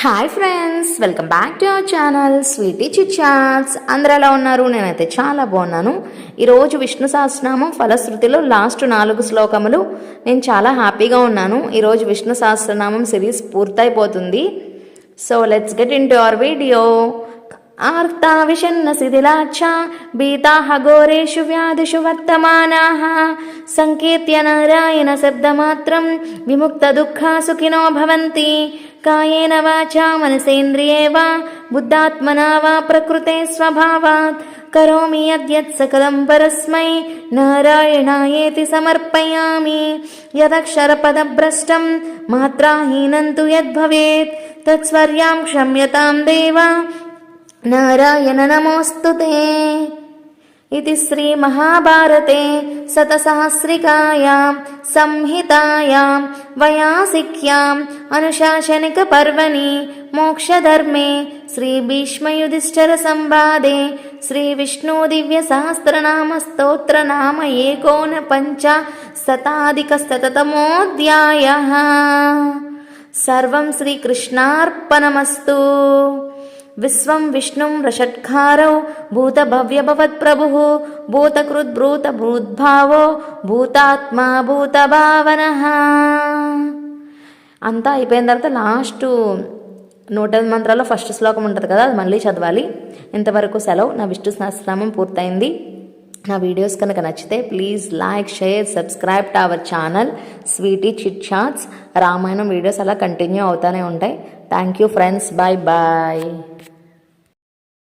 Hi friends, welcome back to our channel Sweety chit Chats. అందరూ ఎలా ఉన్నారు? నేనైతే చాలా బాగున్నాను. ఈరోజు విష్ణు సహస్రనామం ఫలశ్రుతిలో లాస్ట్ 4 శ్లోకములు నేను చాలా హ్యాపీగా ఉన్నాను. ఈరోజు విష్ణు సహస్రనామం సిరీస్ పూర్తయిపోతుంది. So let's get into our video. ఆర్తా విషన్న శిథిలాక్ష భీతాః ఘోరేషు వ్యాధిషు వర్తమానాః సంకీర్త్య నారాయణ శబ్దమాత్రం విముక్త దుఃఖా సుఖినో భవంతి. కాయేన వాచా మనసేంద్రియే వా బుద్ధాత్మనా వా ప్రకృతే స్వభావాత్ కరోమి యద్యత్ సకలం పరస్మై నారాయణాయేతి సమర్పయామి. యదక్షరపదభ్రష్టం మాత్రాహీనం తు యద్భవేత్ తత్స్వర్యాం క్షమ్యతాం దేవా నారాయణ నమోస్తుతే. ఇది శ్రీ మహాభారతే శతసహస్రికాయాం సంహితాయాం వైయాసిక్యాం అనుశాసనిక పర్వణి మోక్షధర్మే శ్రీ భీష్మయుధిష్ఠిర సంవాదే శ్రీ విష్ణు దివ్య సహస్రనామ స్తోత్ర నామ ఏకోనపంచాశతాధికశతతమోऽధ్యాయః. సర్వం శ్రీకృష్ణార్పణమస్తు. విశ్వం విష్ణుం రషట్కారౌ భూతభవ్యభవత్ప్రభుః భూతకృద్భూతభూద్భావో భూతాత్మా భూతభావనః. అంతా అయిపోయిన తర్వాత లాస్ట్ 108 మంత్రాల్లో ఫస్ట్ శ్లోకం ఉంటుంది కదా, అది మళ్ళీ చదవాలి. ఇంతవరకు సెలవు. నా విష్ణు సహస్రనామం పూర్తయింది. నా వీడియోస్ కనుక నచ్చితే please like, share, subscribe to our channel Sweety chit chats. Ramayanam videos అలా కంటిన్యూ అవుతూనే ఉంటాయి. Thank you friends. Bye bye.